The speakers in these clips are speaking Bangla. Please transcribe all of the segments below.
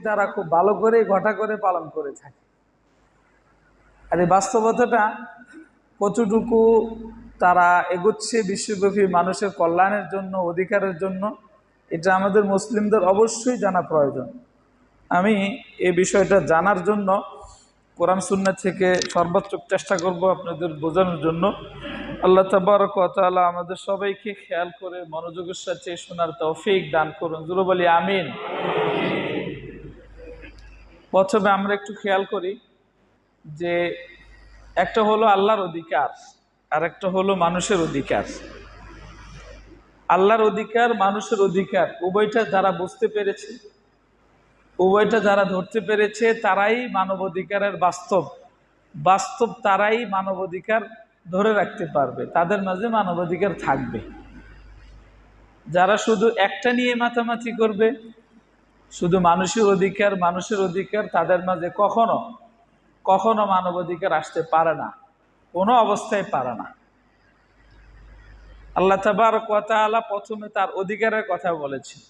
তারা খুব ভালো করে ঘটা করে পালন করে থাকে। আর এই বাস্তবতাটা কতটুকু তারা এগোচ্ছে বিশ্বব্যাপী মানুষের কল্যাণের জন্য, অধিকারের জন্য, এটা আমাদের মুসলিমদের অবশ্যই জানা প্রয়োজন। আমি এই বিষয়টা জানার জন্য কোরআন সুন্নাহ থেকে সর্বোচ্চ চেষ্টা করব আপনাদের বোঝানোর জন্য। আল্লাহ তাবারক ওয়া তাআলা আমাদের সবাইকে খেয়াল করে মনোযোগের সাথে শোনার তৌফিক দান করুন। জোরে বলি আমিন। প্রথমে আমরা একটু খেয়াল করি যে একটা হলো আল্লাহর অধিকার আর একটা হলো মানুষের অধিকার। আল্লাহর অধিকার, মানুষের অধিকার, উভয়টা যারা বুঝতে পেরেছে, উভয়টা যারা ধরতে পেরেছে, তারাই মানবাধিকারের বাস্তব তারাই মানবাধিকার ধরে রাখতে পারবে, তাদের মাঝে মানবাধিকার থাকবে। যারা শুধু একটা নিয়ে মাতামাতি করবে, শুধু মানুষের অধিকার, তাদের মাঝে কখনো মানবাধিকার আসতে পারে না, কোনো অবস্থায় পারে না। আল্লাহ তাবারক ওয়া তাআলা প্রথমে তার অধিকারের কথা বলেছেন।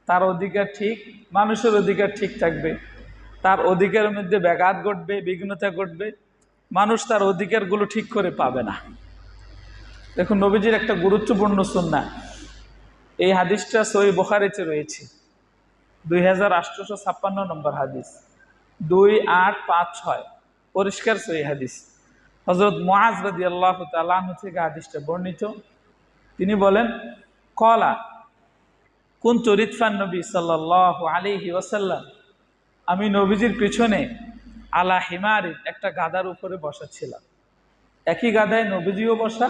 তার অধিকার ঠিক, মানুষের অধিকার ঠিক থাকবে। তার অধিকারের মধ্যে ব্যাঘাত ঘটবে, বিঘ্নতা ঘটবে, মানুষ তার অধিকারগুলো ঠিক করে পাবে না। দেখুন, নবীজির একটা গুরুত্বপূর্ণ সুন্নাহ, এই হাদিসটা সহিহ বুখারীতে রয়েছে, 2856 নম্বর হাদিস, 2856, পরিষ্কার সহিহ হাদিস। হযরত মুআজ রাদিয়াল্লাহু তাআলা আনহু থেকে হাদিসটা বর্ণিত। তিনি বলেন, ক্বালা কুনতু রিদফান নবী সাল্লাল্লাহু আলাইহি ওয়াসাল্লাম, আমি নবীজির পিছনে আলা হিমারি, একটা গাধার উপরে বসা ছিলাম। একই গাধায় নবীজিও বসা,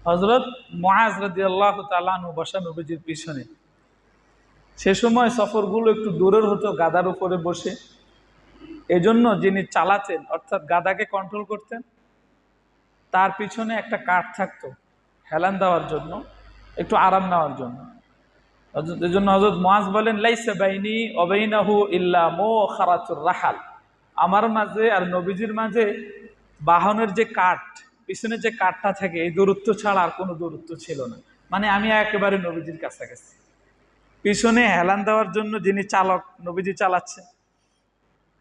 হযরত মুআজ রাদিয়াল্লাহু তাআলা আনহু বসা নবীজির পিছনে। সে সময় সফরগুলো একটু দূরের হতো গাধার উপরে বসে। এজন্য যিনি চালাতেন, অর্থাৎ গাধাকে কন্ট্রোল করতেন, তার পিছনে একটা কাঠ থাকতো হেলান দেওয়ার জন্য, একটু আরাম নেওয়ার জন্য। এজন্য হযরত মুআজ বলেন, লাইসা বাইনি ওয়া বাইনাহু ইল্লা মুখারাতুর রাহাল, আমার মাঝে আর নবীজির মাঝে বাহনের যে কাঠ, পিছনে যে কাঠটা থাকে, এই দূরত্ব ছাড়া আর কোনো দূরত্ব ছিল না। মানে আমি একেবারে নবীজির কাছাকাছি। পিছনে হেলান দেওয়ার জন্য যিনি চালক, নবীজি চালাচ্ছে,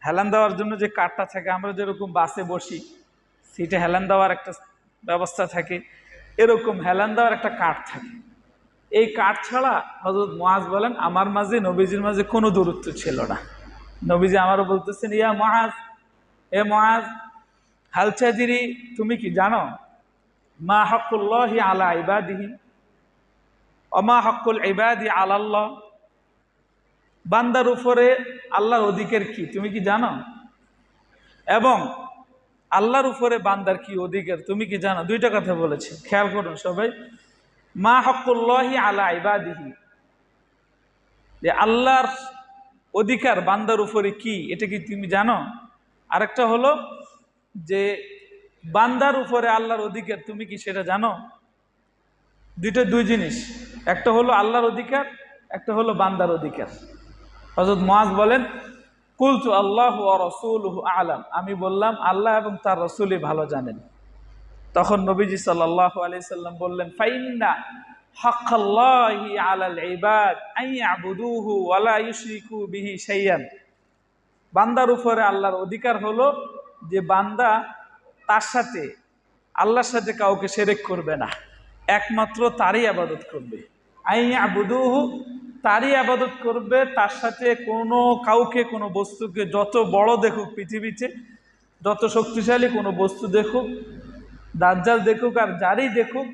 হেলান দেওয়ার জন্য যে কাঠটা থাকে, আমরা যেরকম বাসে বসি সিটে হেলান দেওয়ার একটা ব্যবস্থা থাকে, এরকম হেলান দেওয়ার একটা কাঠ থাকে। এই কাঠ ছাড়া হযরত মুআজ বলেন আমার মাঝে নবীজির মাঝে কোনো দূরত্ব ছিল না। নবীজি আমারও বলতেছেন, ইয়া মুআজ, এ মুআজ, হাল তাদরি, তুমি কি জানো, মা হাক্কুল্লাহি আলা ইবাদিহি ওয়া মা হাক্কুল ইবাদি আলা আল্লাহ, বান্দার উপরে আল্লাহর অধিকার কি তুমি কি জানো, এবং আল্লাহর উপরে বান্দার কি অধিকার তুমি কি জানো? দুইটা কথা বলেছে, খেয়াল করুন সবাই। মা হাক্কুল্লাহি আলা ইবাদিহি, যে আল্লাহর অধিকার বান্দার উপরে কি, এটা কি তুমি জানো? আরেকটা হলো যে বান্দার উপরে আল্লাহর অধিকার তুমি কি সেটা জানো? দুই জিনিস, একটা হলো আল্লাহর অধিকার, একটা হলো বান্দার অধিকার। হযরত মুআজ বলেন, কুলতু আল্লাহু ওয়া রাসূলুহু আ'লাম, আমি বললাম আল্লাহ এবং তার রাসূলই ভালো জানেন। তখন নবীজি সাল্লাল্লাহু আলাইহি সাল্লাম বললেন, ফাইন্না হাক্কাল্লাহি আলাল ইবাদ আন ইয়াবুদুহু ওয়া লা ইউশরিকু বিহি শাইয়ান, বান্দার উপরে আল্লাহর অধিকার হলো যে বান্দা তার সাথে, আল্লাহর সাথে কাউকে শিরক করবে না, একমাত্র তারই ইবাদত করবে। আন ইয়াবুদুহু, তারই ইবাদত করবে, তার সাথে কোনো কাউকে, কোনো বস্তুকে, যত বড় দেখুক পৃথিবীতে, যত শক্তিশালী কোনো বস্তু দেখুক, দাজ্জাল দেখুক আর যারই দেখুক,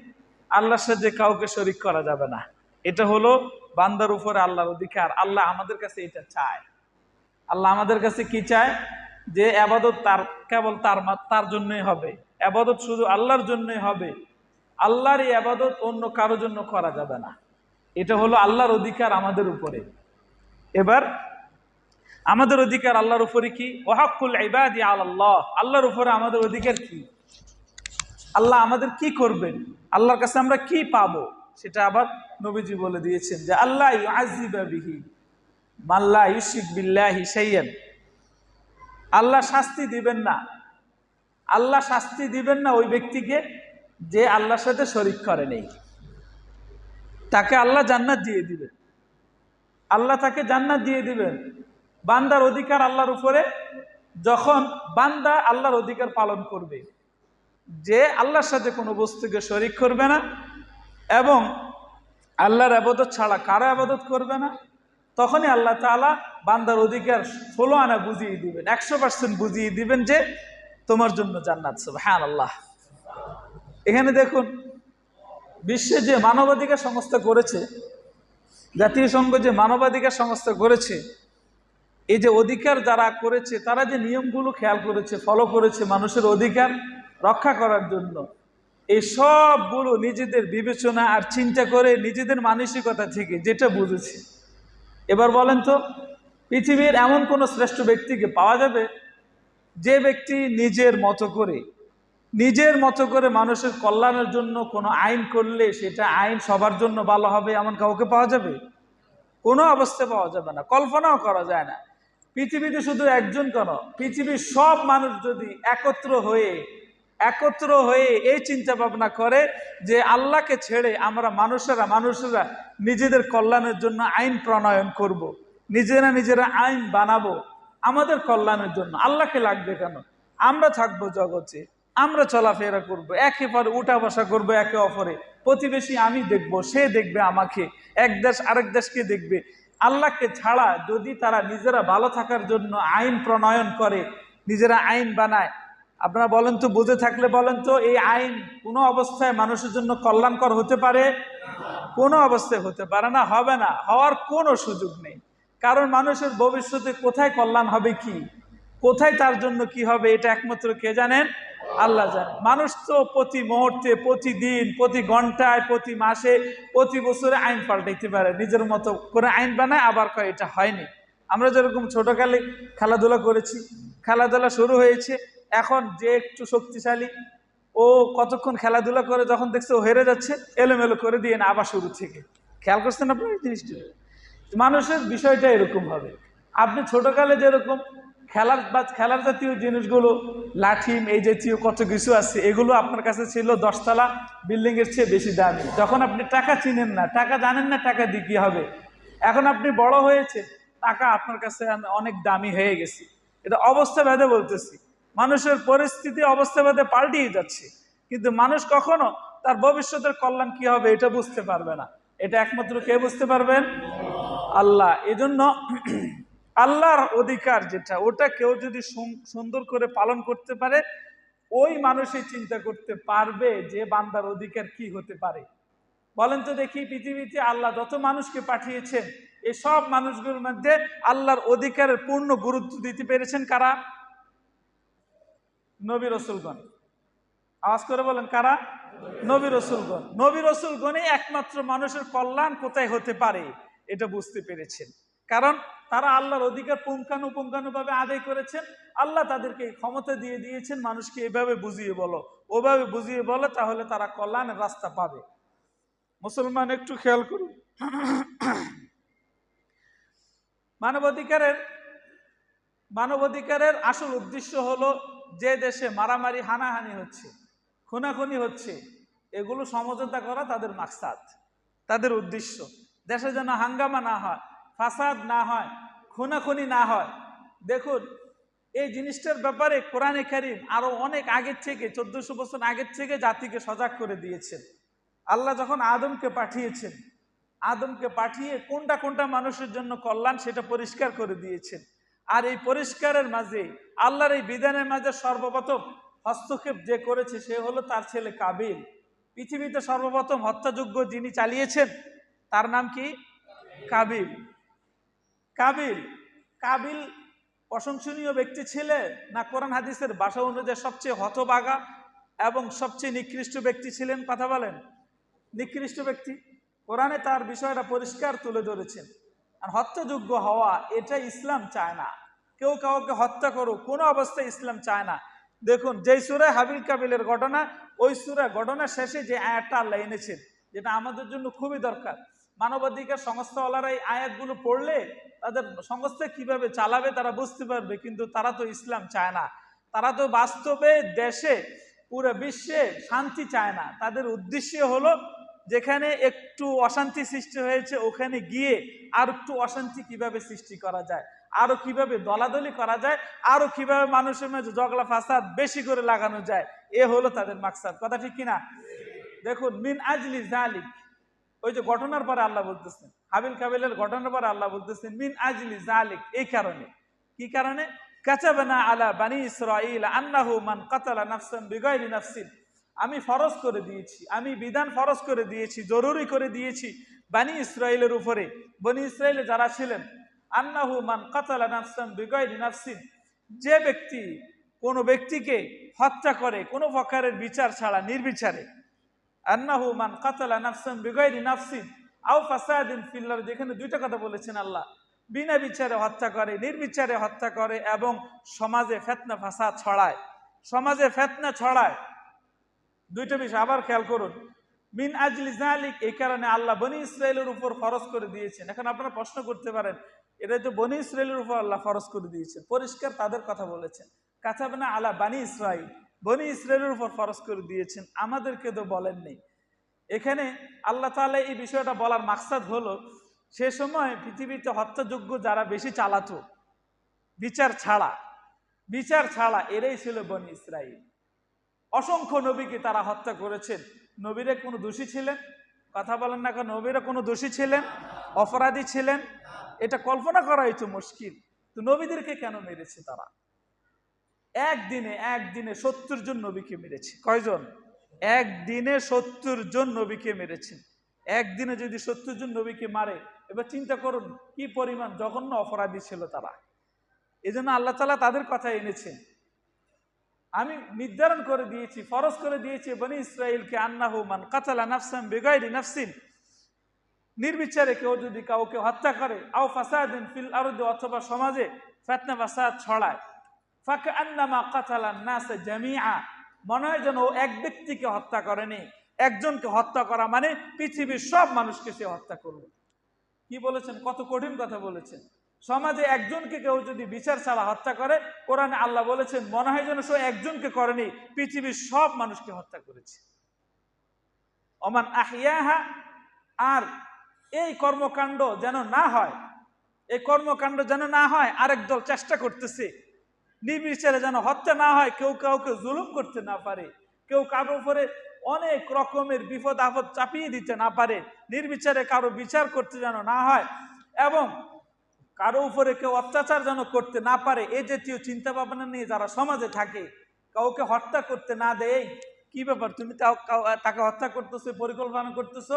আল্লাহর সাথে কাউকে শরীক করা যাবে না। এটা হলো বান্দার উপরে আল্লাহর অধিকার। আল্লাহ আমাদের কাছে এটা চায়। আল্লাহ আমাদের কাছে কি চায়? যে ইবাদত তার, কেবল তার জন্যই হবে, ইবাদত শুধু আল্লাহর জন্যই হবে, আল্লাহর এই ইবাদত অন্য কারোর জন্য করা যাবে না। এটা হলো আল্লাহর অধিকার আমাদের উপরে। এবার আমাদের অধিকার আল্লাহর উপরে কি? ওয়া হাক্কুল ইবাদি আলাল্লাহ, আল্লাহর উপরে আমাদের অধিকার কি? আল্লাহ আমাদের কি করবেন, আল্লাহর কাছে আমরা কি পাবো, সেটা আবার নবীজি বলে দিয়েছেন যে আল্লাহ ইউআযযিবু বিহি মান লা ইউশরিক বিল্লাহি শাইয়ান, আল্লাহ শাস্তি দিবেন না, আল্লাহ শাস্তি দিবেন না ওই ব্যক্তিকে যে আল্লাহর সাথে শরীক করে নেই। তাকে আল্লাহ জান্নাত দিয়ে দিবেন, আল্লাহ তাকে জান্নাত দিয়ে দিবেন। বান্দার অধিকার আল্লাহর উপরে, যখন বান্দা আল্লাহর অধিকার পালন করবে, যে আল্লাহর সাথে কোনো বস্তুকে শরীক করবে না এবং আল্লাহর ইবাদত ছাড়া কারো ইবাদত করবে না, তখনই আল্লাহ তাআলা বান্দার অধিকার 16 আনা বুঝিয়ে দিবেন, 100% বুঝিয়ে দিবেন যে তোমার জন্য জান্নাত। সুবহানাল্লাহ। এখানে দেখুন, বিশ্বে যে মানবাধিকার সংস্থা করেছে, জাতীয় সংঘ যে মানবাধিকার সংস্থা করেছে, এই যে অধিকার যারা করেছে তারা যে নিয়মগুলো খেয়াল করেছে, ফলো করেছে মানুষের অধিকার রক্ষা করার জন্য, এই সবগুলো নিজেদের বিবেচনা আর চিন্তা করে নিজেদের মানসিকতা থেকে যেটা বুঝেছে। এবার বলেন তো, পৃথিবীর এমন কোন শ্রেষ্ঠ ব্যক্তিকে পাওয়া যাবে যে ব্যক্তি নিজের মতো করে মানুষের কল্যাণের জন্য কোনো আইন করলে সেটা আইন সবার জন্য ভালো হবে, এমন কাউকে পাওয়া যাবে? কোনো অবস্থায় পাওয়া যাবে না, কল্পনাও করা যায় না। পৃথিবীতে শুধু একজন কেন, পৃথিবীর সব মানুষ যদি একত্র হয়ে এই চিন্তা ভাবনা করে যে আল্লাহকে ছেড়ে আমরা মানুষেরা নিজেদের কল্যাণের জন্য আইন প্রণয়ন করব, নিজেরা আইন বানাবো আমাদের কল্যাণের জন্য, আল্লাহকে লাগবে কেন? আমরা থাকবো জগতে, আমরা চলাফেরা করব, একে পরে উঠা বসা করবো একে অপরে, প্রতিবেশী আমি দেখব, সে দেখবে আমাকে, এক দেশ আরেক দেশকে দেখবে। আল্লাহকে ছাড়া যদি তারা নিজেরা ভালো থাকার জন্য আইন প্রণয়ন করে, নিজেরা আইন বানায়, আপনারা বলেন তো, বুঝে থাকলে বলেন তো, এই আইন কোনো অবস্থায় মানুষের জন্য কল্যাণকর হতে পারে? কোনো অবস্থায় হতে পারে না, হবে না, হওয়ার কোনো সুযোগ নেই। কারণ মানুষের ভবিষ্যতে কোথায় কল্যাণ হবে, কোথায় তার জন্য কি হবে, এটা একমাত্র কে জানেন? আল্লাহ জানেন। মানুষ তো প্রতি মুহূর্তে, প্রতিদিন, প্রতি ঘন্টায়, প্রতি মাসে, প্রতি বছরে আইন পাল্টাইতে পারে, নিজের মতো করে আইন বানায়, আবার কয় এটা হয়নি। আমরা যেরকম ছোটকালে খেলাধুলা করেছি, খেলাধুলা শুরু হয়েছে, এখন যে একটু শক্তিশালী ও কতক্ষণ খেলাধুলা করে যখন দেখছে ও হেরে যাচ্ছে, এলোমেলো করে দিয়ে না আবার শুরু থেকে। খেয়াল করছেন আপনার এই জিনিসটা? মানুষের বিষয়টা এরকম হবে। আপনি ছোটকালে যেরকম খেলার জাতীয় জিনিসগুলো, লাঠি, এই জাতীয় কত কিছু আছে, এগুলো আপনার কাছে ছিল 10 তলা বিল্ডিং এর চেয়ে বেশি দামি। যখন আপনি টাকা চিনেন না, টাকা জানেন না, টাকা দিয়ে কি হবে, এখন আপনি বড় হয়েছে, টাকা আপনার কাছে অনেক দামি হয়ে গেছে। এটা অবস্থা ভেদে বলতেছি, মানুষের পরিস্থিতি অবস্থা ভেদে পাল্টিয়ে যাচ্ছে, কিন্তু মানুষ কখনো তার ভবিষ্যতের কল্যাণ কি হবে এটা বুঝতে পারবে না। এটা একমাত্র কে বুঝতে পারবেন? আল্লাহ। এজন্য আল্লাহর অধিকার যেটা, ওটা কেউ যদি সুন্দর করে পালন করতে পারে, ওই মানুষই চিন্তা করতে পারবে যে বান্দার অধিকার কি হতে পারে। বলেন তো দেখি, পৃথিবীতে আল্লাহ যত মানুষকে পাঠিয়েছেন, এই সব মানুষগুলোর মধ্যে আল্লাহর অধিকারের পূর্ণ গুরুত্ব দিতে পেরেছেন কারা? নবী রাসূলগণ। আওয়াজ করে বলেন, কারা? নবী রাসূলগণ। নবী রাসূলগণই একমাত্র মানুষের কল্যাণ কোথায় হতে পারে এটা বুঝতে পেরেছেন, কারণ তারা আল্লাহর অধিকার পুঙ্খানুপুঙ্খানুভাবে আদায় করেছেন। আল্লাহ তাদেরকে ক্ষমতা দিয়ে দিয়েছেন, মানুষকে এভাবে বুঝিয়ে বলো, ওভাবে বুঝিয়ে বলো, তাহলে তারা কল্যাণের রাস্তা পাবে। মুসলমান একটু খেয়াল করুন, মানবাধিকারের আসল উদ্দেশ্য হলো, যে দেশে মারামারি, হানাহানি হচ্ছে, খুনাখুনি হচ্ছে, এগুলো সমঝোতা করা তাদের মাকসাদ, তাদের উদ্দেশ্য। দেশে যেন হাঙ্গামা না হয়, ফাসাদ না হয়, খুনাখুনি না হয়। দেখুন, এই জিনিসটার ব্যাপারে কোরআনে কারীম আরো অনেক আগের থেকে, 1400 বছর আগের থেকে জাতিকে সজাগ করে দিয়েছেন। আল্লাহ যখন আদমকে পাঠিয়ে কোনটা মানুষের জন্য কল্যাণ সেটা পরিষ্কার করে দিয়েছেন। আর এই পরিষ্কারের মাঝে, আল্লাহর এই বিধানের মাঝে সর্বপ্রথম হস্তক্ষেপ যে করেছে সে হলো তার ছেলে কাবিল। পৃথিবীতে সর্বপ্রথম হত্যাযজ্ঞ যিনি চালিয়েছেন তার নাম কি? কাবিল। কাবিল প্রশংসনীয় ব্যক্তি ছিলেন না কোরআন হাদিসের ভাষা অনুযায়ী সবচেয়ে হতভাগা এবং সবচেয়ে নিকৃষ্ট ব্যক্তি ছিলেন? কথা বলেন, নিকৃষ্ট ব্যক্তি। কোরআনে তার বিষয়টা পরিষ্কার তুলে ধরেছেন। আর হত্যাযোগ্য হওয়া এটা ইসলাম চায় না, কেউ কাউকে হত্যা করুক, কোনো অবস্থায় ইসলাম চায় না। দেখুন, যেই সূরায় হাবিল কাবিলের ঘটনা, ওই সূরা ঘটনার শেষে যে আয়াতটা আল্লাহ এনেছেন, যেটা আমাদের জন্য খুবই দরকার। মানবাধিকার সংস্থাওয়ালারা এই আয়াতগুলো পড়লে তাদের সংস্থা কিভাবে চালাবে তারা বুঝতে পারবে, কিন্তু তারা তো ইসলাম চায় না। তারা তো বাস্তবে দেশে, পুরো বিশ্বে শান্তি চায় না। তাদের উদ্দেশ্য হলো যেখানে একটু অশান্তি সৃষ্টি হয়েছে ওখানে গিয়ে আর একটু অশান্তি কিভাবে সৃষ্টি করা যায়। আরো কিভাবে দলাদলি করা যায়, আরো কিভাবে মানুষের মাঝে ঝগড়া ফাসাদ বেশি করে লাগানো যায়, এ হলো তাদের মাকসাদ। কথা ঠিক কিনা? দেখুন, মিন আজলি জালিক, ওই যে ঘটনার পরে আল্লাহ বলতেছেন, হাবিল কাবিলের ঘটনার পরে আল্লাহ বলতেছেন মিন আজলি জালিক, এই কারণে। কি কারণে? কাতাবনা আলা বানি ইসরাঈল আন্নাহু মান কাতালা নাফসান বিগাইরি নাফসিন, আমি ফরজ করে দিয়েছি, আমি বিধান ফরজ করে দিয়েছি, জরুরি করে দিয়েছি বানি ইসরাইলের উপরে, বনি ইসরাইলে যারা ছিলেন, আন্নাহু মান কাতালা নাফসান বিগাইরি নাফসিন, যে ব্যক্তি কোনো ব্যক্তিকে হত্যা করে কোনো প্রকারের বিচার ছাড়া, নির্বিচারে, আন্নাহু মান কাতালা নাফসান বিগাইরি নাফসিন আও ফাসাদিন ফিল আরদি, এখানে দুইটা কথা বলেছেন আল্লাহ, বিনা বিচারে হত্যা করে, নির্বিচারে হত্যা করে এবং সমাজে ফিতনা ফাসাদ ছড়ায়, সমাজে ফিতনা ছড়ায়। দুইটা বিষয় আবার খেয়াল করুন। মিন আজলি যালিক, এই কারণে আল্লাহ বনি ইসরাইলের উপর ফরজ করে দিয়েছেন। এখন আপনারা প্রশ্ন করতে পারেন, এটা তো বনি ইসরাইলের উপর আল্লাহ ফরজ করে দিয়েছেন, পরিষ্কার তাদের কথা বলেছেন, কাতাবনা আলা বানি ইসরাইল, বনি ইসরাইলের উপর ফরজ করে দিয়েছেন, আমাদেরকে তো বলেন নেই। এখানে আল্লাহ তাআলা এই বিষয়টা বলার মাকসাদ হলো, সে সময় পৃথিবীতে হত্যাযোগ্য যারা বেশি চালাতো বিচার ছাড়া, এরাই ছিল বনি ইসরাইল। অসংখ্য নবীকে তারা হত্যা করেছেন। নবীরা কোনো দোষী ছিলেন? কথা বলেন না কেন? নবীরা কোনো দোষী ছিলেন? অপরাধী ছিলেন? এটা কল্পনা করাই তো মুশকিল। তো নবীদেরকে কেন মেরেছে তারা? একদিনে 70 জন নবীকে মেরেছে। কয়জন? একদিনে 70 জন নবীকে মেরেছেন। একদিনে যদি 70 জন নবীকে মারে, এবার চিন্তা করুন কি পরিমাণ জঘন্য অপরাধী ছিল তারা। এই জন্য আল্লাহ তাআলা তাদের কথা এনেছেন, আমি নির্ধারণ করে দিয়েছি, ফরজ করে দিয়েছি বনি ইসরাইলকে, আন্নাহু মান কাতালা নাফসান বিগাইরি নাফসিন, নির্বিচারে কেউ যদি কাউকে হত্যা করে, আও ফাসাদিন ফিল আরদি, অথবা সমাজে ফিতনা ফাসাদ ছড়ায়, ফাকান্নামা কাতালান নাস জামিআ, মনে হয় যেন ও এক ব্যক্তিকে হত্যা করেনি, একজনকে হত্যা করা মানে পৃথিবীর সব মানুষকে সে হত্যা করবে। কি বলেছেন? কত কঠিন কথা বলেছেন। সমাজে একজনকে কেউ যদি বিচার ছাড়া হত্যা করে, কোরআনে আল্লাহ বলেছেন মনে হয় যেন সে একজনকে করেনি, পৃথিবীর সব মানুষকে হত্যা করেছে। ওমান আহিয়াহা, আর এই কর্মকাণ্ড যেন না হয়, এই কর্মকাণ্ড যেন না হয়, আরেক দল চেষ্টা করতেছে নির্বিচারে যেন হত্যা না হয়, কেউ কাউকে জুলুম করতে না পারে, কেউ কারো উপরে অনেক রকমের বিপদ আপদ চাপিয়ে দিতে না পারে, নির্বিচারে কারো বিচার করতে যেন না হয়, এবং কারো উপরে কেউ অত্যাচার যেন করতে না পারে, এই জাতীয় চিন্তা ভাবনা নিয়ে যারা সমাজে থাকে, কাউকে হত্যা করতে না দেয়, কি ব্যাপার তুমি তাকে হত্যা করতেছো, পরিকল্পনা করতেছো,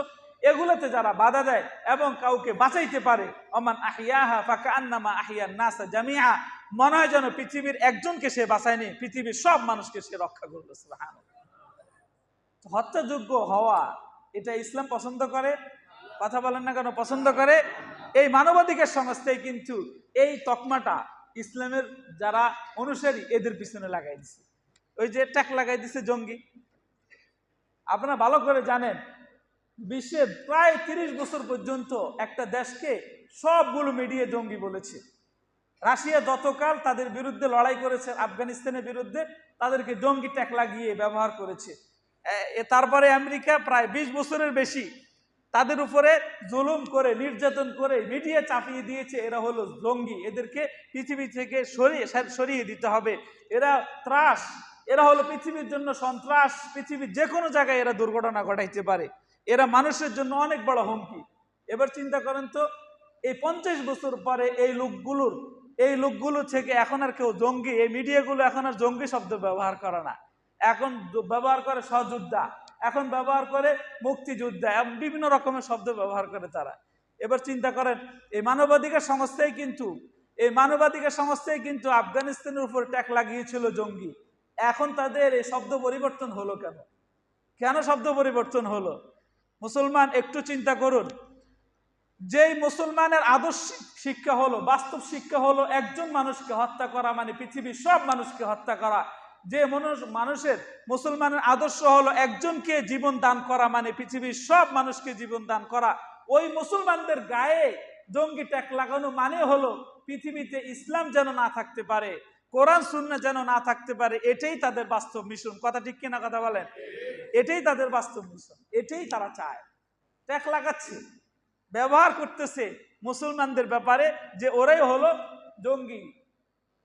এগুলোতে যারা বাধা দেয় এবং কাউকে বাঁচাইতে পারে, ওমান আহিয়াহা ফাকান্নামা আহিয়ান নাস জামিআ, মনে হয় যেন পৃথিবীর একজনকে সে বাঁচায়নি, পৃথিবীর সব মানুষকে সে রক্ষা করলো। সুবহানাল্লাহ। হত্যাযোগ্য হওয়া এটা ইসলাম পছন্দ করে? কথা বলেন না কেন? পছন্দ করে। এই মানবাধিকার সংস্থায় কিন্তু এই তকমাটা ইসলামের যারা অনুসারী এদের পিছনে লাগাই দিছে, ওই যে ট্যাগ লাগাই দিছে জঙ্গি। আপনারা ভালো করে জানেন, বিশ্বে প্রায় 30 বছর পর্যন্ত একটা দেশকে সবগুলো মিডিয়া জঙ্গি বলেছে। রাশিয়া যতকাল তাদের বিরুদ্ধে লড়াই করেছে, আফগানিস্তানের বিরুদ্ধে, তাদেরকে জঙ্গি ট্যাগ লাগিয়ে ব্যবহার করেছে। তারপরে আমেরিকা প্রায় 20 বছরের বেশি তাদের উপরে জুলুম করে, নির্যাতন করে মিডিয়া চাপিয়ে দিয়েছে এরা হলো জঙ্গি, এদেরকে পৃথিবী থেকে সরিয়ে দিতে হবে, এরা ত্রাস, এরা হলো পৃথিবীর জন্য সন্ত্রাস, পৃথিবীর যে কোনো জায়গায় এরা দুর্ঘটনা ঘটাইতে পারে, এরা মানুষের জন্য অনেক বড় হুমকি। এবার চিন্তা করেন তো, এই 50 বছর পরে এই লোকগুলো থেকে এখন আর কেউ জঙ্গি, এই মিডিয়াগুলো এখন আর জঙ্গি শব্দ ব্যবহার করে না, এখন ব্যবহার করে সহযোদ্ধা, এখন ব্যবহার করে মুক্তিযোদ্ধা, এবং বিভিন্ন রকমের শব্দ ব্যবহার করে তারা। এবার চিন্তা করেন, এই মানবাধিকার সংস্থায় কিন্তু আফগানিস্তানের উপর ট্যাগ লাগিয়েছিল জঙ্গি। এখন তাদের এই শব্দ পরিবর্তন হলো কেন শব্দ পরিবর্তন হলো? মুসলমান একটু চিন্তা করুন, যেই মুসলমানের আদর্শ শিক্ষা হলো, বাস্তব শিক্ষা হলো একজন মানুষকে হত্যা করা মানে পৃথিবীর সব মানুষকে হত্যা করা, যে মুসলমানের আদর্শ হলো একজনকে জীবন দান করা মানে পৃথিবীর সব মানুষকে জীবন দান করা, ওই মুসলমানদের গায়ে জঙ্গি ট্যাগ লাগানো মানে হলো পৃথিবীতে ইসলাম যেন না থাকতে পারে, কোরআন সুন্নাহ যেন না থাকতে পারে, এটাই তাদের বাস্তব মিশন। কথা ঠিক কিনা? কথা বলেন। এটাই তাদের বাস্তব মিশন, এটাই তারা চায়। ট্যাগ লাগাচ্ছে, ব্যবহার করতেছে মুসলমানদের ব্যাপারে, যে ওরাই হলো জঙ্গি।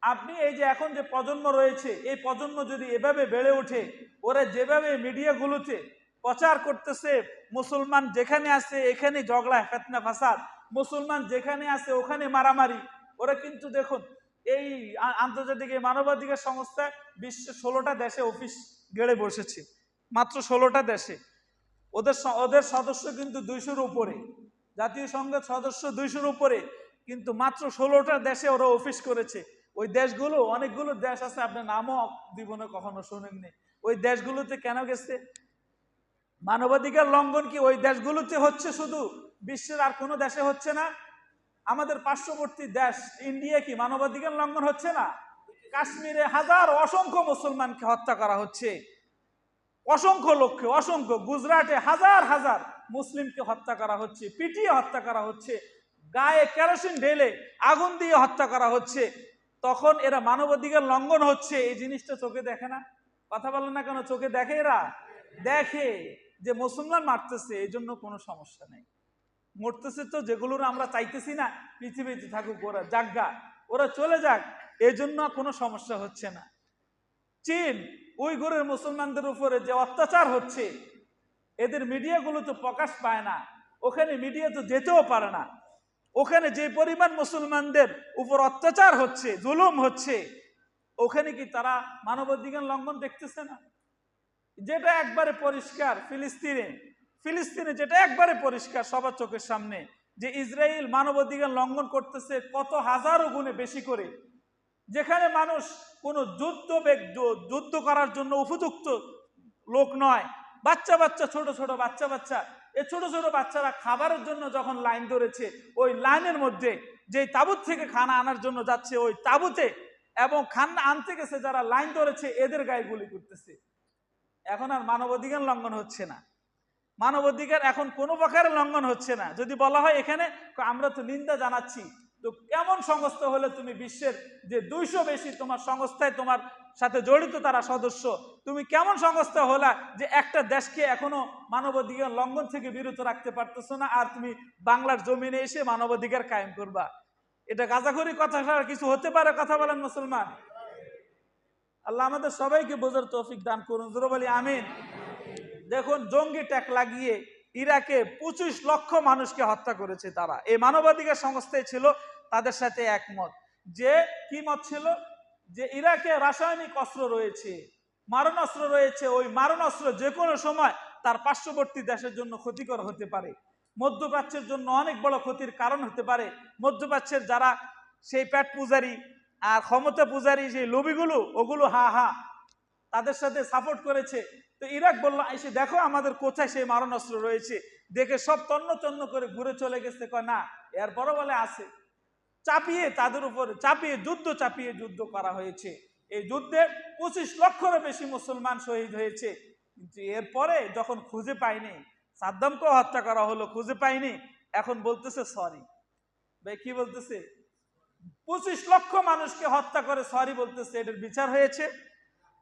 আপনি এই যে এখন যে প্রজন্ম রয়েছে, এই প্রজন্ম যদি এভাবে বেড়ে ওঠে, ওরা যেভাবে মিডিয়াগুলোতে প্রচার করতেছে, মুসলমান যেখানে আছে এখানে ঝগড়া ফিতনা ফাসাদ, মুসলমান যেখানে আছে ওখানে মারামারি। ওরা কিন্তু দেখুন এই আন্তর্জাতিক এই মানবাধিকার সংস্থা বিশ্বের 16টা দেশে অফিস গেড়ে বসেছে, মাত্র 16টা দেশে। ওদের সদস্য কিন্তু 200-র উপরে, জাতীয় সংঘের সদস্য 200-র উপরে, কিন্তু মাত্র 16টা দেশে ওরা অফিস করেছে। ওই দেশগুলো, অনেকগুলো দেশ আছে আপনার নামও দিব না, কখনো শোনেননি। ওই দেশগুলোতে কেন গেছে? মানবাধিকার লঙ্ঘন কি ওই দেশগুলোতে হচ্ছে শুধু? বিশ্বের আর কোনো দেশে হচ্ছে না? আমাদের পার্শ্ববর্তী দেশ ইন্ডিয়া কি মানবাধিকার লঙ্ঘন হচ্ছে না? কাশ্মীরে হাজার অসংখ্য মুসলমানকে হত্যা করা হচ্ছে, অসংখ্য লোককে, অসংখ্য। গুজরাটে হাজার হাজার মুসলিমকে হত্যা করা হচ্ছে, পিটিয়ে হত্যা করা হচ্ছে, গায়ে কেরোসিন ঢেলে আগুন দিয়ে হত্যা করা হচ্ছে। তখন এরা মানবাধিকার লঙ্ঘন হচ্ছে, এই জিনিসটা চোখে দেখে না? কথা বলেন না কেন? চোখে দেখে, এরা দেখে যে মুসলমান মারতেছে, এই জন্য কোনো সমস্যা নেই। মরতেছে তো যেগুলোর আমরা চাইতেছি না পৃথিবীতে থাকুক, ওরা জাগা, ওরা চলে যাক, এই জন্য কোনো সমস্যা হচ্ছে না। চীন উইঘুরের মুসলমানদের উপরে যে অত্যাচার হচ্ছে, এদের মিডিয়াগুলো তো প্রকাশ পায় না, ওখানে মিডিয়া তো যেতেও পারে না। ওখানে যে পরিমাণ মুসলমানদের উপর অত্যাচার হচ্ছে, জুলুম হচ্ছে, ওখানে কি তারা মানবাধিকার লঙ্ঘন দেখতেছে না? যেটা একবারে পরিষ্কার ফিলিস্তিনে যেটা একবারে পরিষ্কার সবার চোখের সামনে, যে ইসরায়েল মানবাধিকার লঙ্ঘন করতেছে কত হাজারো গুণে বেশি করে। যেখানে মানুষ কোনো যুদ্ধ করার জন্য উপযুক্ত লোক নয়, বাচ্চা বাচ্চা, ছোট ছোট বাচ্চা, এই ছোট ছোট বাচ্চারা খাবারের জন্য যখন লাইন ধরেছে, ওই লাইনের মধ্যে যে তাবুত থেকে খানা আনার জন্য যাচ্ছে, ওই তাবুতে এবং খানা আনতে গেছে যারা লাইন ধরেছে, এদের গায়ে গুলি করতেছে। এখন আর মানবাধিকার লঙ্ঘন হচ্ছে না, মানবাধিকার এখন কোনো প্রকারের লঙ্ঘন হচ্ছে না। যদি বলা হয় এখানে আমরা তো নিন্দা জানাচ্ছি, তো কেমন সংস্থা হলে তুমি বিশ্বের যে 200 বেশি তোমার সংস্থায় তোমার সাথে জড়িত তারা সদস্য, তুমি কেমন সংস্থা হলা যে একটা দেশকে এখনো মানবাধিকার লঙ্ঘন থেকে বিরত রাখতে পারতেছো না, আর তুমি বাংলার জমিনে এসে মানবাধিকার কায়েম করবা? এটা গাঁজাখড়ি কথা ছাড়া কিছু হতে পারে? কথা বলেন মুসলমান। আল্লাহ আমাদের সবাইকে বোঝার তৌফিক দান করুন, জোরে বলি আমিন। দেখুন জঙ্গি ট্যাগ লাগিয়ে ইরাকে 25 লক্ষ মানুষকে হত্যা করেছে তারা। এই মানবাধিকার সংস্থায় ছিল তাদের সাথে একমত। যে কি মত ছিল? যে ইরাকে রাসায়নিক অস্ত্র রয়েছে, মারণাস্ত্র রয়েছে, ওই মারণাস্ত্র যে কোনো সময় তার পার্শ্ববর্তী দেশের জন্য ক্ষতিকর হতে পারে, মধ্যপ্রাচ্যের জন্য অনেক বড় ক্ষতির কারণ হতে পারে। মধ্যপ্রাচ্যের যারা সেই পেট পূজারী আর ক্ষমতা পূজারী সেই লোভীগুলো, ওগুলো তাদের সাথে সাপোর্ট করেছে। তো ইরাক বলল, এসে দেখো আমাদের কোথায় সেই মারণাস্ত্র রয়েছে। দেখে সব তন্ন তন্ন করে ঘুরে চলে গেছে। কয় না, এরপরও বলে আছে। চাপিয়ে তাদের উপর চাপিয়ে যুদ্ধ করা হয়েছে। এই যুদ্ধে 25 লক্ষেরও বেশি মুসলমান শহীদ হয়েছে। কিন্তু এরপরে যখন খুঁজে পায়নি, সাদ্দামকেও হত্যা করা হলো, খুঁজে পায়নি, এখন বলতেছে সরি। ভাই কি বলতেছে? 25 লক্ষ মানুষকে হত্যা করে সরি বলতেছে, এটার বিচার হয়েছে?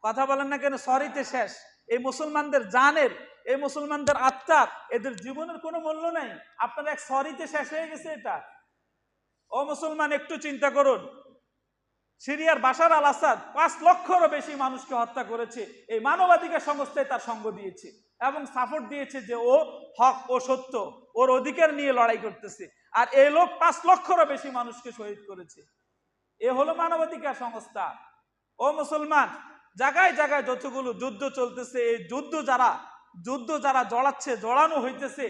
কথা বলেন না কেন? সরিতে শেষ। এই মুসলমানদের জানের, এই মুসলমানদের আত্মার, এদের জীবনের কোনো মূল্য নাই। আপনার এক সরিতে শেষ হয়ে গেছে এটা। ও মুসলমান, একটু চিন্তা করুন। সিরিয়ার বাশার আল আসাদ 5 লক্ষেরও বেশি মানুষকে হত্যা করেছে। এই মানবাধিকার সংস্থায় তার সঙ্গ দিয়েছে এবং সাপোর্ট দিয়েছে যে ও হক, ও সত্য, ওর অধিকার নিয়ে লড়াই করতেছে। আর এই লোক 5 লক্ষেরও বেশি মানুষকে শহীদ করেছে। এ হলো মানবাধিকার সংস্থা। ও মুসলমান, জায়গায় জায়গায় যতগুলো যুদ্ধ চলতেছে, এই যুদ্ধ যারা জড়ানো হইতেছে,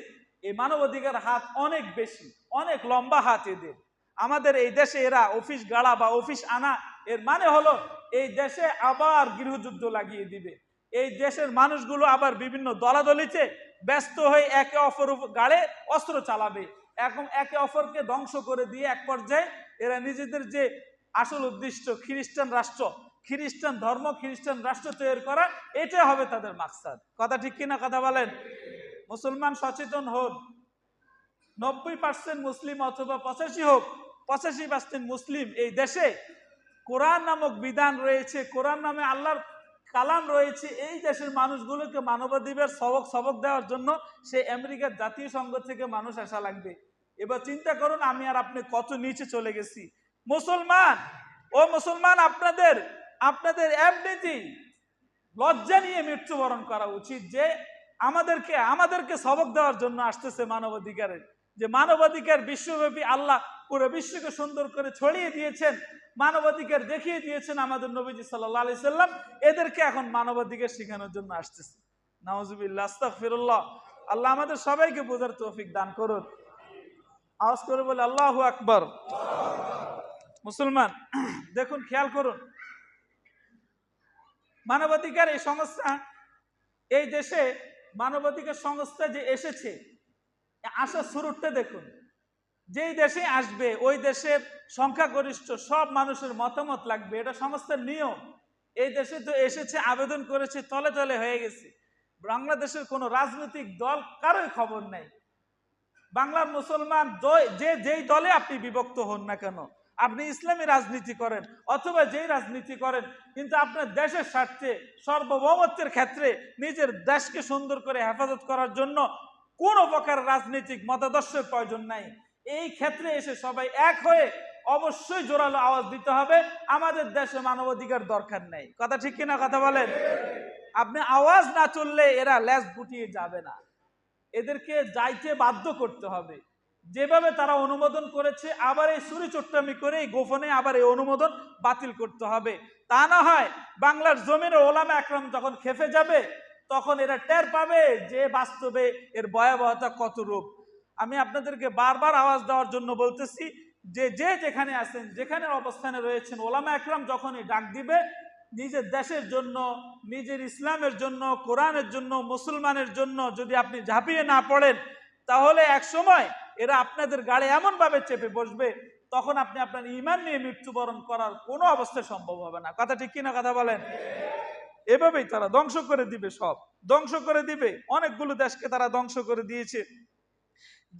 এই মানবাধিকার হাত অনেক বেশি, অনেক লম্বা হাত এদের। আমাদের এই দেশে এরা অফিস গাড়া বা অফিস আনা, এর মানে হলো এই দেশে আবার গৃহযুদ্ধ লাগিয়ে দিবে। এই দেশের মানুষগুলো আবার বিভিন্ন দলাদলিতে ব্যস্ত হয়ে একে অপর গাড়ে অস্ত্র চালাবে, এখন একে অপরকে ধ্বংস করে দিয়ে এক পর্যায়ে এরা নিজেদের যে আসল উদ্দেশ্য খ্রিস্টান ধর্ম, খ্রিস্টান রাষ্ট্র তৈরি করা, এটাই হবে তাদের মাকসাদ। কথা ঠিক কিনা? কথা বলেন। মুসলমান সচেতন হন। 90% মুসলিম অথবা 85 হোক, 85% মুসলিম এই দেশে কোরআন নামক বিধান রয়েছে, কোরআন নামে আল্লাহর কালাম রয়েছে। এই দেশের মানুষগুলোকে মানবাধিকার সবক দেওয়ার জন্য সে আমেরিকার জাতীয় সংঘ থেকে মানুষ আসা লাগবে। এবার চিন্তা করুন আমি আর আপনি কত নিচে চলে গেছি। মুসলমান, ও মুসলমান, আপনাদের আপনাদের এমনিতেই লজ্জা নিয়ে মৃত্যুবরণ করা উচিত যে আমাদেরকে সবক দেওয়ার জন্য আসতেছে মানবাধিকারের, যে মানবাধিকার বিশ্বব্যাপী আল্লাহ পুরো বিশ্বকে সুন্দর করে ছড়িয়ে দিয়েছেন, মানবাধিকার দেখিয়ে দিয়েছেন আমাদের নবীজি সাল্লাল্লাহু আলাইহি সাল্লাম, এদেরকে এখন মানবাধিকার শেখানোর জন্য আসতেছে। নাউজুবিল্লাহ, আস্তাগফিরুল্লাহ। আল্লাহ আমাদের সবাইকে বোঝার তৌফিক দান করুন। আওয়াজ করে বলে আল্লাহু আকবার। মুসলমান, দেখুন, খেয়াল করুন, মানবাধিকার এই সংস্থা, এই দেশে মানবাধিকার সংস্থা যে এসেছে, আসার শুরুতে দেখুন, যেই দেশে আসবে ওই দেশের সংখ্যাগরিষ্ঠ সব মানুষের মতামত লাগবে, এটা সংস্থার নিয়ম। এই দেশে তো এসেছে, আবেদন করেছে, তলে তলে হয়ে গেছে। বাংলাদেশের কোনো রাজনৈতিক দল কারোই খবর নাই। বাংলার মুসলমান যেই দলে আপনি বিভক্ত হন না কেন, আপনি ইসলামী রাজনীতি করেন অথবা যেই রাজনীতি করেন, কিন্তু আপনার দেশের স্বার্থে সার্বভৌমত্বের ক্ষেত্রে নিজের দেশকে সুন্দর করে হেফাজত করার জন্য কোন প্রকার রাজনৈতিক মতাদর্শের প্রয়োজন নাই। এই ক্ষেত্রে এসে সবাই এক হয়ে অবশ্যই জোরালো আওয়াজ দিতে হবে, আমাদের দেশে মানবাধিকার দরকার নেই। কথা ঠিক কিনা? কথা বলেন। আপনি আওয়াজ না তুললে এরা লেজ গুটিয়ে যাবে না, এদেরকে যাইতে বাধ্য করতে হবে। যেভাবে তারা অনুমোদন করেছে, আবার এই চুরি চট্টামি করে গোপনে আবার এই অনুমোদন বাতিল করতে হবে। তা না হয় বাংলার জমির ওলামা একরাম যখন খেপে যাবে, তখন এরা টের পাবে যে বাস্তবে এর ভয়াবহতা কত রূপ। আমি আপনাদেরকে বারবার আওয়াজ দেওয়ার জন্য বলতেছি যে যেখানে আছেন, যেখানে অবস্থানে রয়েছেন, ওলামা একরাম যখনই ডাক দিবে, নিজের দেশের জন্য, নিজের ইসলামের জন্য, কোরআনের জন্য, মুসলমানের জন্য যদি আপনি ঝাঁপিয়ে না পড়েন, তাহলে এক সময় এরা আপনাদের গাড়ি এমন ভাবে চেপে বসবে, তখন আপনি আপনার ঈমান নিয়ে মৃত্যুবরণ করার কোনো অবস্থা সম্ভব হবে না। কথা ঠিক কিনা? কথা বলেন। এভাবেই তারা ধ্বংস করে দিবে, সব ধ্বংস করে দিবে। অনেকগুলো দেশকে তারা ধ্বংস করে দিয়েছে।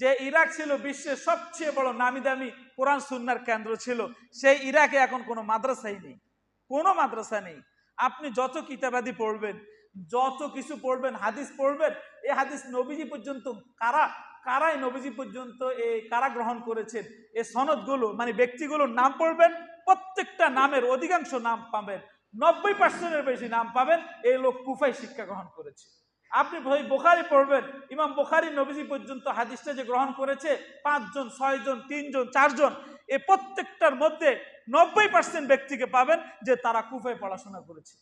যে ইরাক ছিল বিশ্বের সবচেয়ে বড় নামি দামি কোরআন সুন্নাহর কেন্দ্র ছিল, সেই ইরাকে এখন কোনো মাদ্রাসাই নেই, কোনো মাদ্রাসা নেই। আপনি যত কিতাবাদি পড়বেন, যত কিছু পড়বেন, হাদিস পড়বেন, এই হাদিস নবীজি পর্যন্ত কারাই নবীজি পর্যন্ত এই কারা গ্রহণ করেছেন, এই সনদগুলো মানে ব্যক্তিগুলোর নাম পড়বেন, প্রত্যেকটা নামের অধিকাংশ নাম পাবেন, 90% বেশি নাম পাবেন এই লোক কুফায় শিক্ষা গ্রহণ করেছে। আপনি বুখারী পড়বেন, ইমাম বুখারী নবীজি পর্যন্ত হাদিসটা যে গ্রহণ করেছে 5 জন, 6 জন, 3 জন, 4 জন, এই প্রত্যেকটার মধ্যে 90% ব্যক্তিকে পাবেন যে তারা কুফায় পড়াশোনা করেছে।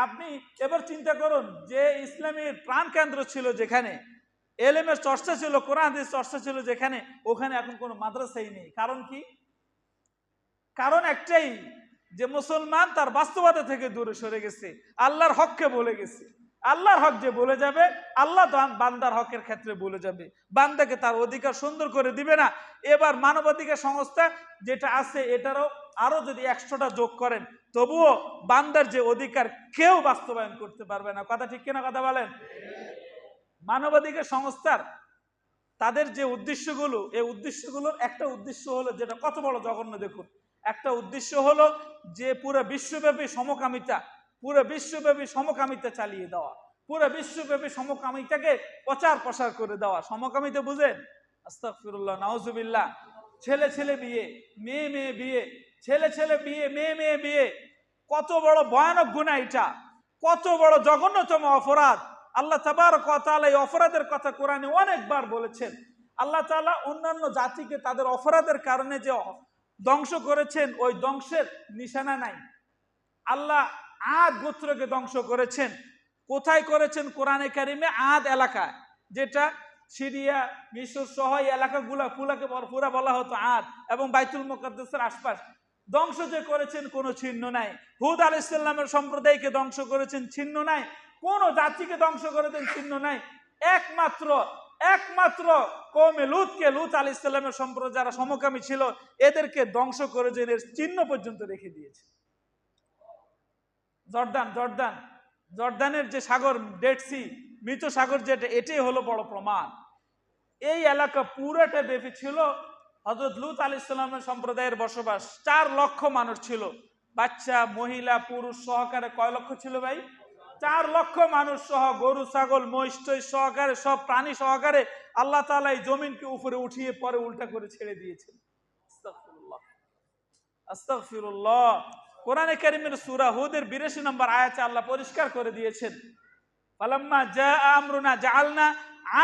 আপনি এবার চিন্তা করুন, যে ইসলামের প্রাণ কেন্দ্র ছিল, যেখানে এলেমের চর্চা ছিল, কোরআন হাদিস চর্চা ছিল যেখানে, ওখানে এখন কোনো মাদ্রাসাই নেই। কারণ কি? কারণ একটাই, যে মুসলমান তার বাস্তবতা থেকে দূরে সরে গেছে, আল্লাহর হককে বলে গেছে। আল্লাহর হক যে বলে যাবে, আল্লাহ বান্দার হকের ক্ষেত্রে বলে যাবে, বান্দাকে তার অধিকার সুন্দর করে দিবে না। এবার মানবাধিকার সংস্থা যেটা আছে, এটারও আরো যদি 100টা যোগ করেন, তবুও বান্দার যে অধিকার কেউ বাস্তবায়ন করতে পারবে না। কথা ঠিক কিনা? কথা বলেন। মানবাধিকার সংস্থার তাদের যে উদ্দেশ্যগুলো, এই উদ্দেশ্যগুলোর একটা উদ্দেশ্য হলো, যেটা কত বড় জঘন্য দেখুন, একটা উদ্দেশ্য হলো যে পুরো বিশ্বব্যাপী সমকামিতা চালিয়ে দেওয়া, পুরো বিশ্বব্যাপী সমকামিতাকে প্রচার প্রসার করে দেওয়া। সমকামিতা বুঝেন? আস্তাগফিরুল্লাহ, নাউজুবিল্লাহ। ছেলে ছেলে বিয়ে, মেয়ে মেয়ে বিয়ে, ছেলে ছেলে বিয়ে, মেয়ে মেয়ে বিয়ে, কত বড় ভয়ানক গুনাহ এটা, কত বড় জঘন্যতম অপরাধ। আল্লাহ তাবারক ওয়া তাআলা এই অপরাধের কথা কোরআনে অনেকবার বলেছেন। আল্লাহ তাআলা অন্যান্য জাতিকে তাদের অপরাধের কারণে যে ধ্বংস করেছেন, ওই ধ্বংসের নিশানা নাই। আল্লাহ আদ গোত্রকে ধ্বংস করেছেন। কোথায় করেছেন? কোরআনে কারিমে আদ এলাকা, যেটা সিরিয়া, মিশর সহ এলাকাগুলাকে পুরা বলা হতো আদ, এবং বাইতুল মুকাদ্দাসের আশপাশ। ধ্বংস যে করেছেন কোনো চিহ্ন নাই। হুদ আলাইহিস সালামের সম্প্রদায়কে ধ্বংস করেছেন, চিহ্ন নাই। কোন জাতিকে ধ্বংস করেছেন, চিহ্ন নাই। একমাত্র কওমে লুতকে, লুত আলাইহিস সালামের সম্প্রদায় যারা সমকামী ছিল, এদেরকে ধ্বংস করেছেন, এর চিহ্ন পর্যন্ত রেখে দিয়েছে। জর্দানের যে সাগর, ডেড সি, মৃত সাগর, যেটা, এটাই হলো বড় প্রমাণ। এই এলাকা পুরোটা ব্যাপী ছিল হযরত লূত আলাইহিস সালামের সম্প্রদায়ের বসবাস। 4 লক্ষ মানুষ ছিল, বাচ্চা, মহিলা, পুরুষ সহকারে। কয় লক্ষ ছিল ভাই? 4 লক্ষ মানুষ সহ, গরু, ছাগল, মহিষ সহকারে, সব প্রাণী সহকারে আল্লাহ তাআলা এই জমিনকে উপরে উঠিয়ে পরে উল্টা করে ছেড়ে দিয়েছেন। আস্তাগফিরুল্লাহ। আস্তাগফিরুল্লাহ। কোরআনে কারীমের সূরা হুদের 82 নম্বর আয়াতে আল্লাহ পরিষ্কার করে দিয়েছেন, ফালাম্মা জাআ আমরুনা জাআলনা